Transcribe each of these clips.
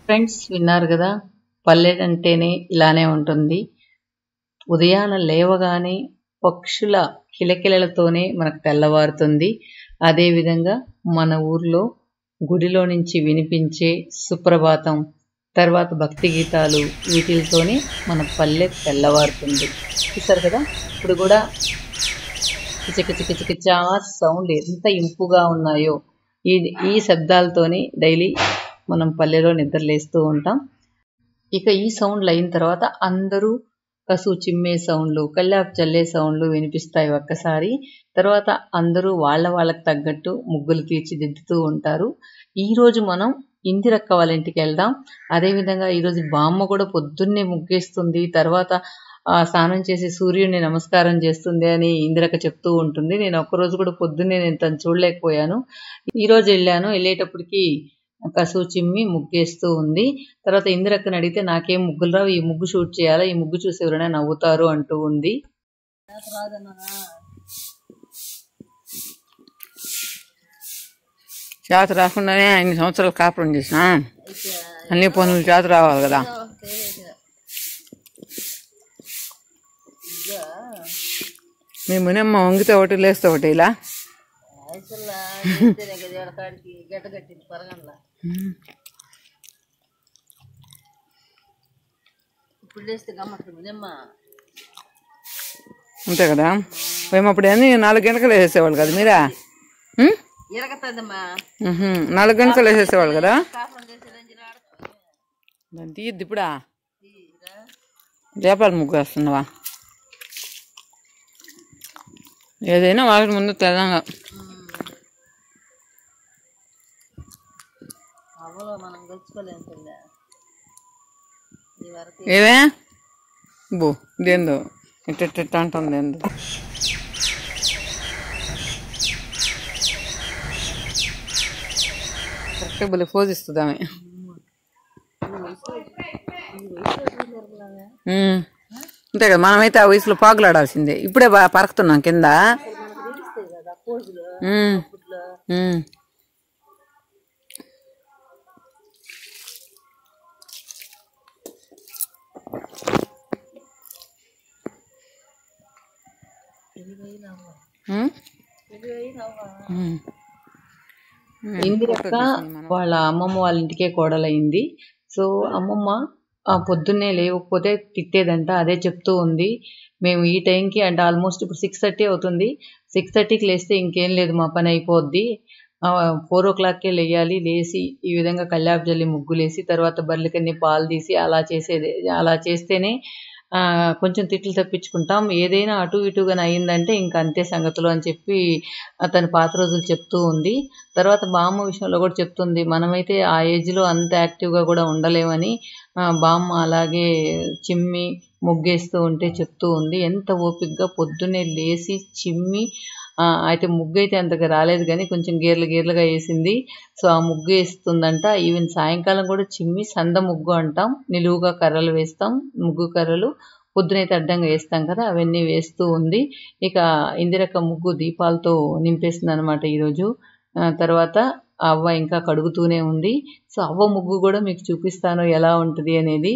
Friends విన్నారు కదా, పల్లెటంటేనే ఇలానే ఉంటుంది. ఉదయాన లేవగానే పక్షుల కిలకిలలతోనే మనకు తెల్లవారుతుంది. అదేవిధంగా మన ఊర్లో గుడిలో నుంచి వినిపించే సుప్రభాతం, తర్వాత భక్తి గీతాలు, వీటితోనే మన పల్లె తెల్లవారుతుంది. చూసారు కదా, ఇప్పుడు కూడా కిచకిచకిచకిచా సౌండ్ ఎంత ఇంపుగా ఉన్నాయో. ఈ శబ్దాలతోనే డైలీ మనం పల్లెలో నిద్రలేస్తూ ఉంటాం. ఇక ఈ సౌండ్లు అయిన తర్వాత అందరూ కసు చిమ్మే సౌండ్లు, కల్లాపు చల్లే సౌండ్లు వినిపిస్తాయి ఒక్కసారి. తర్వాత అందరూ వాళ్ళకి తగ్గట్టు ముగ్గులు తీర్చిదిద్దుతూ ఉంటారు. ఈరోజు మనం ఇందిరక్క వాళ్ళ ఇంటికి వెళ్దాం. అదేవిధంగా ఈరోజు బామ్మ కూడా పొద్దున్నే ముగ్గేస్తుంది, తర్వాత స్నానం చేసి సూర్యుడిని నమస్కారం చేస్తుంది అని ఇందిరక్క చెప్తూ ఉంటుంది. నేను ఒక్కరోజు కూడా పొద్దున్నే తను చూడలేకపోయాను. ఈరోజు వెళ్ళేటప్పటికి కసువు చిమ్మి ముగ్గేస్తూ ఉంది. తర్వాత ఇందిరక్కని అడిగితే నాకేం ముగ్గులు రావు, ఈ ముగ్గు షూట్ చేయాలా, ఈ ముగ్గు చూసి ఎవరైనా నవ్వుతారు అంటూ ఉంది. చేత రాకుండానే 5 సంవత్సరాలు కాపురం చేసిన అన్ని పనులు చేత రావాలి కదా. మీ మునమ్మ వంగితే ఒకటి లేస్తే ఒకటి ఇలా అంతే కదా. మేము అప్పుడు అన్ని 4 గంటలు వేసేసేవాళ్ళు కదా మీరా. 4 గంటలు వేసేసేవాళ్ళు కదా. దాన్ని తీయద్దు ఇప్పుడా. చేపల ముగ్గు వేస్తున్నావా? ఏదైనా వాళ్ళకి ముందు తెలంగా ఏవే బో దేందో ఇట్ట అంటుంది. ఏందో కరెక్ట్గా బలి ఫోజ్ ఇస్తుంది ఆమె. అంతే కదా, మనమైతే ఆ వయసులో పాకులాడాల్సిందే. ఇప్పుడే బాగా పరకుతున్నాం కింద. ఇందిరక్క వాళ్ళ అమ్మమ్మ వాళ్ళ ఇంటికే కోడలైంది. సో అమ్మమ్మ పొద్దున్నే లేవకపోతే తిట్టేదంట. అదే చెప్తూ ఉంది. మేము ఈ టైంకి అంటే ఆల్మోస్ట్ ఇప్పుడు 6:30 అవుతుంది. 6:30కి లేస్తే ఇంకేం లేదు, మా పని అయిపోద్ది. 4 o'clockకే లేయాలి. లేచి ఈ విధంగా కల్లాపు జల్లి ముగ్గులేసి తర్వాత బర్రెలకన్నీ పాలు తీసి అలా చేస్తేనే కొంచెం తిట్లు తప్పించుకుంటాం. ఏదైనా అటు ఇటుగా అయిందంటే ఇంక అంతే సంగతులు అని చెప్పి తన పాత రోజులు చెప్తూ ఉంది. తర్వాత బామ్మ విషయంలో కూడా చెప్తుంది, మనమైతే ఆ ఏజ్లో అంత యాక్టివ్గా కూడా ఉండలేమని. బామ్మ అలాగే చిమ్మి ముగ్గేస్తూ ఉంటే చెప్తూ ఉంది. ఎంత ఓపికగా పొద్దున్నే లేచి చిమ్మి అయితే ముగ్గు అయితే అంతగా రాలేదు కానీ కొంచెం గీర్లుగా వేసింది. సో ఆ ముగ్గు వేస్తుందంట. ఈవెన్ సాయంకాలం కూడా చిమ్మి సంద ముగ్గు అంటాం, నిలువుగా కర్రలు వేస్తాం, ముగ్గు కర్రలు పొద్దునైతే అడ్డంగా వేస్తాం కదా, అవన్నీ వేస్తూ ఉంది. ఇక ఇందిరక్క ముగ్గు దీపాలతో నింపేస్తుంది అనమాట ఈరోజు. తర్వాత అవ్వ ఇంకా కడుగుతూనే ఉంది. సో అవ్వ ముగ్గు కూడా మీకు చూపిస్తాను ఎలా ఉంటుంది అనేది.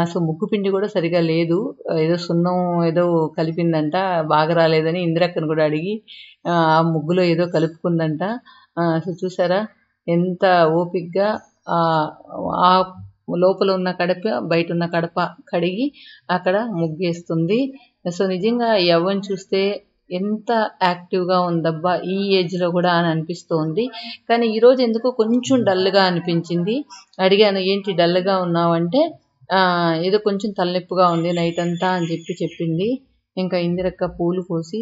సో ముగ్గు పిండి కూడా సరిగా లేదు, ఏదో సున్నం ఏదో కలిపిందంట, బాగా రాలేదని ఇందిరక్కను కూడా అడిగి ఆ ముగ్గులో ఏదో కలుపుకుందంట. సో చూసారా ఎంత ఓపిక్గా ఆ లోపల ఉన్న కడప బయట ఉన్న కడప కడిగి అక్కడ ముగ్గేస్తుంది. సో నిజంగా ఈ అవ్వని చూస్తే ఎంత యాక్టివ్గా ఉందబ్బా ఈ ఏజ్లో కూడా అని అనిపిస్తోంది. కానీ ఈరోజు ఎందుకో కొంచెం డల్గా అనిపించింది. అడిగాను, ఏంటి డల్గా ఉన్నావు అంటే ఏదో కొంచెం తలనొప్పిగా ఉంది నైట్ అంతా అని చెప్పింది. ఇంకా ఇందిరక్క పూలు కోసి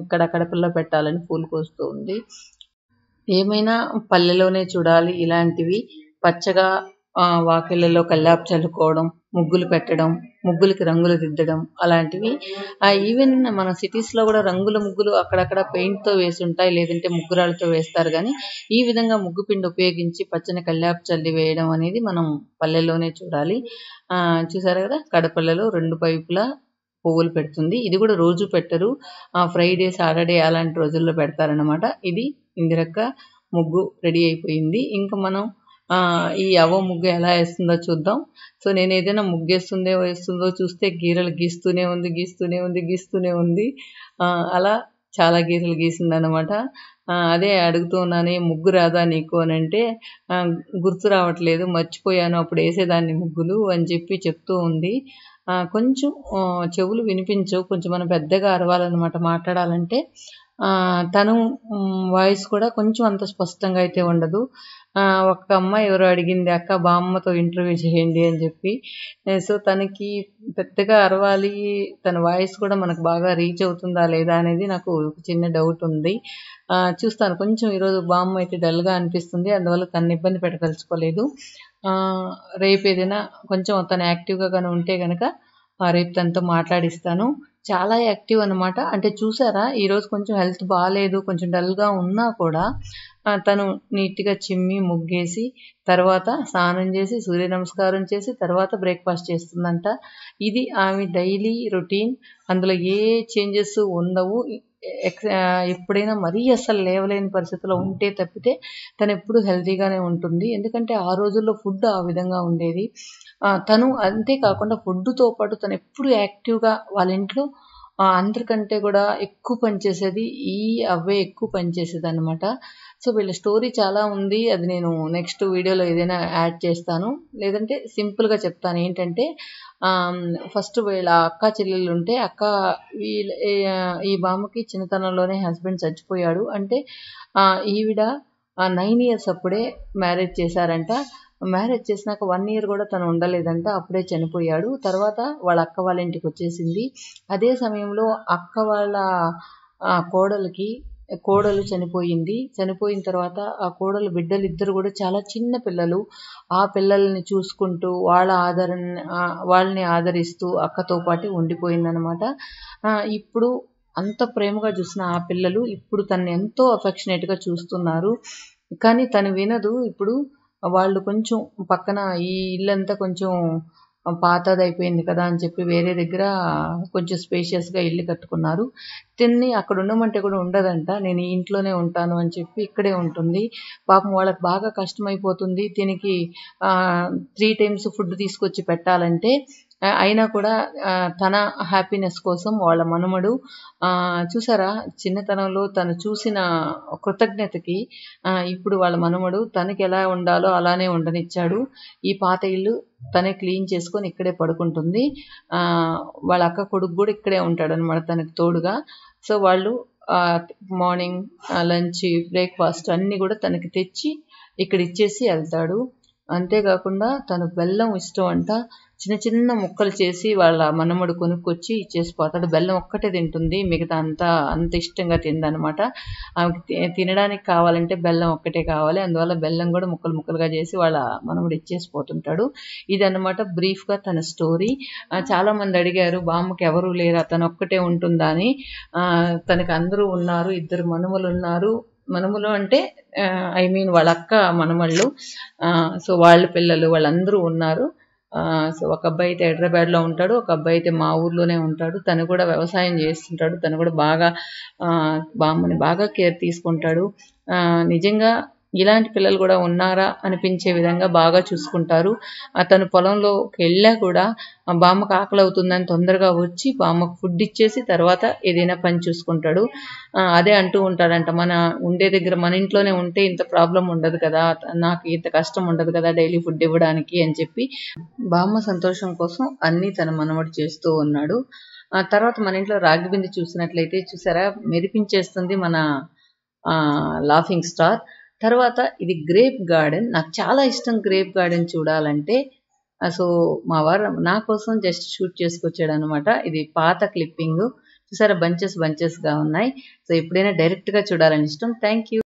ఇక్కడ కడపల్లో పెట్టాలని పూలు కోస్తూ ఉంది. ఏమైనా పల్లెలోనే చూడాలి ఇలాంటివి. పచ్చగా వాకిళ్ళలో కల్లాపు చల్లుకోవడం, ముగ్గులు పెట్టడం, ముగ్గులకి రంగులు దిద్దడం అలాంటివి. ఈవెన్ మన సిటీస్లో కూడా రంగుల ముగ్గులు అక్కడక్కడ పెయింట్తో వేసి ఉంటాయి, లేదంటే ముగ్గురాళ్ళతో వేస్తారు. కానీ ఈ విధంగా ముగ్గు పిండి ఉపయోగించి పచ్చని కల్లాపు చల్లి వేయడం అనేది మనం పల్లెల్లోనే చూడాలి. చూసారు కదా, కడపల్లలో 2 వైపులా పువ్వులు పెడుతుంది. ఇది కూడా రోజు పెట్టరు, ఫ్రైడే సాటర్డే అలాంటి రోజుల్లో పెడతారనమాట. ఇది ఇందిరక్క ముగ్గు రెడీ అయిపోయింది. ఇంకా మనం ఈ అవ్వ ముగ్గు ఎలా వేస్తుందో చూద్దాం. సో నేను ఏదైనా వేస్తుందో చూస్తే గీరలు గీస్తూనే ఉంది. అలా చాలా గీరలు గీసిందనమాట. అదే అడుగుతూ ఉన్నాను, ముగ్గు రాదా నీకు అని అంటే గుర్తు రావట్లేదు, మర్చిపోయాను, అప్పుడు వేసేదాన్ని ముగ్గులు అని చెప్తూ ఉంది. కొంచెం చెవులు వినిపించవు, కొంచెం మనం పెద్దగా అరవాలన్నమాట మాట్లాడాలంటే. తను వాయిస్ కూడా కొంచెం అంత స్పష్టంగా అయితే ఉండదు. ఒక అమ్మాయి ఎవరో అడిగింది, అక్క బామ్మతో ఇంటర్వ్యూ చేయండి అని చెప్పి. సో తనకి పెద్దగా అరవాలి, తన వాయిస్ కూడా మనకు బాగా రీచ్ అవుతుందా లేదా అనేది నాకు చిన్న డౌట్ ఉంది. చూస్తాను. కొంచెం ఈరోజు బామ్మ అయితే డల్గా అనిపిస్తుంది, అందువల్ల తను ఇబ్బంది పెట్టదలుచుకోలేదు. రేపు ఏదైనా కొంచెం తను యాక్టివ్గా కానీ ఉంటే కనుక రేపు తనతో మాట్లాడిస్తాను. చాలా యాక్టివ్ అనమాట. అంటే చూసారా, ఈరోజు కొంచెం హెల్త్ బాగాలేదు, కొంచెం డల్గా ఉన్నా కూడా తను నీట్గా చిమ్మి ముగ్గేసి తర్వాత స్నానం చేసి సూర్య నమస్కారం చేసి తర్వాత బ్రేక్ఫాస్ట్ చేస్తుందంట. ఇది ఆమె డైలీ రొటీన్. అందులో ఏ చేంజెస్ ఉండవు. ఎప్పుడైనా మరీ అసలు లేవలేని పరిస్థితిలో ఉంటే తప్పితే తను ఎప్పుడు హెల్తీగానే ఉంటుంది. ఎందుకంటే ఆ రోజుల్లో ఫుడ్ ఆ విధంగా ఉండేది. తను అంతేకాకుండా ఫుడ్తో పాటు తను ఎప్పుడు యాక్టివ్గా వాళ్ళ ఇంట్లో అందరికంటే కూడా ఎక్కువ పనిచేసేది ఈ అవ్వే ఎక్కువ పనిచేసేది అనమాట. సో వీళ్ళ స్టోరీ చాలా ఉంది, అది నేను నెక్స్ట్ వీడియోలో ఏదైనా యాడ్ చేస్తాను, లేదంటే సింపుల్గా చెప్తాను. ఏంటంటే ఫస్ట్ వీళ్ళ అక్క చెల్లెళ్ళు ఉంటే ఈ బామ్మకి చిన్నతనంలోనే హస్బెండ్ చచ్చిపోయాడు. అంటే ఈవిడ 9 years అప్పుడే మ్యారేజ్ చేశారంట. మ్యారేజ్ చేసినాక 1 year కూడా తను ఉండలేదంట, అప్పుడే చనిపోయాడు. తర్వాత వాళ్ళ అక్క వాళ్ళ ఇంటికి వచ్చేసింది. అదే సమయంలో అక్క వాళ్ళ కోడలు చనిపోయింది. చనిపోయిన తర్వాత ఆ కోడలు బిడ్డలు ఇద్దరు కూడా చాలా చిన్న పిల్లలు. ఆ పిల్లల్ని చూసుకుంటూ వాళ్ళని ఆదరిస్తూ అక్కతో పాటు ఉండిపోయిందనమాట. ఇప్పుడు అంత ప్రేమగా చూసిన ఆ పిల్లలు ఇప్పుడు తనని ఎంతో అఫెక్షనేట్గా చూస్తున్నారు. కానీ తను వినదు. ఇప్పుడు వాళ్ళు కొంచెం పక్కన ఈ ఇల్లంతా కొంచెం పాతదైపోయింది కదా అని చెప్పి వేరే దగ్గర కొంచెం స్పేషియస్గా ఇల్లు కట్టుకున్నారు. తిన్ని అక్కడ ఉండమంటే కూడా ఉండదంట, నేను ఈ ఇంట్లోనే ఉంటాను అని చెప్పి ఇక్కడే ఉంటుంది. పాపం వాళ్ళకి బాగా కష్టమైపోతుంది. దీనికి 3 times ఫుడ్ తీసుకొచ్చి పెట్టాలంటే అయినా కూడా తన హ్యాపీనెస్ కోసం వాళ్ళ మనమడు చూసారా, చిన్నతనంలో తను చూసిన కృతజ్ఞతకి ఇప్పుడు వాళ్ళ మనమడు తనకి ఎలా ఉండాలో అలానే ఉండనిచ్చాడు. ఈ పాత ఇల్లు తనే క్లీన్ చేసుకొని ఇక్కడే పడుకుంటుంది. వాళ్ళ అక్క కొడుకు కూడా ఇక్కడే ఉంటాడు అనమాట తనకి తోడుగా. సో వాళ్ళు మార్నింగ్ లంచ్ బ్రేక్ఫాస్ట్ అన్నీ కూడా తనకి తెచ్చి ఇక్కడ ఇచ్చేసి వెళ్తాడు. అంతేకాకుండా తను బెల్లం ఇష్టం అంట, చిన్న చిన్న ముక్కలు చేసి వాళ్ళ మనమడు కొనుక్కొచ్చి ఇచ్చేసిపోతాడు. బెల్లం ఒక్కటే తింటుంది, మిగతా అంత ఇష్టంగా తిందనమాట. ఆమెకి తినడానికి కావాలంటే బెల్లం ఒక్కటే కావాలి, అందువల్ల బెల్లం కూడా ముక్కలు ముక్కలుగా చేసి వాళ్ళ మనమడు ఇచ్చేసిపోతుంటాడు. ఇదన్నమాట బ్రీఫ్గా తన స్టోరీ. చాలామంది అడిగారు, బామ్మకి ఎవరు లేరా, తను ఒక్కటే ఉంటుందా అని. తనకి అందరూ ఉన్నారు, 2 మనుమలు ఉన్నారు. మనములు అంటే వాళ్ళ అక్క మనమళ్ళు. సో వాళ్ళ పిల్లలు వాళ్ళందరూ ఉన్నారు. సో ఒక అబ్బాయి అయితే హైదరాబాద్లో ఉంటాడు, ఒక అబ్బాయి అయితే మా ఊర్లోనే ఉంటాడు. తను కూడా వ్యవసాయం చేస్తుంటాడు. తను కూడా బాగా బామ్మని బాగా కేర్ తీసుకుంటాడు. నిజంగా ఇలాంటి పిల్లలు కూడా ఉన్నారా అనిపించే విధంగా బాగా చూసుకుంటారు. తను పొలంలోకి వెళ్ళా కూడా బామ్మకు ఆకలి అవుతుందని తొందరగా వచ్చి బామ్మకు ఫుడ్ ఇచ్చేసి తర్వాత ఏదైనా పని చూసుకుంటాడు. అదే అంటూ ఉంటాడంట, మన ఉండే దగ్గర మన ఇంట్లోనే ఉంటే ఇంత ప్రాబ్లం ఉండదు కదా, నాకు ఇంత కష్టం ఉండదు కదా డైలీ ఫుడ్ ఇవ్వడానికి అని చెప్పి బామ్మ సంతోషం కోసం అన్నీ తన మనవడు చేస్తూ ఉన్నాడు. తర్వాత మన ఇంట్లో రాగి బిందె చూసినట్లయితే చూసారా, మెరిపించేస్తుంది మన లాఫింగ్ స్టార్. తర్వాత ఇది గ్రేప్ గార్డెన్. నాకు చాలా ఇష్టం గ్రేప్ గార్డెన్ చూడాలంటే. సో మా వారు నా కోసం జస్ట్ షూట్ చేసుకొచ్చాడు అనమాట. ఇది పాత క్లిప్పింగ్ చూసారా, బంచెస్ గా ఉన్నాయి. సో ఎప్పుడైనా డైరెక్ట్ గా చూడాలని ఇష్టం. Thank you.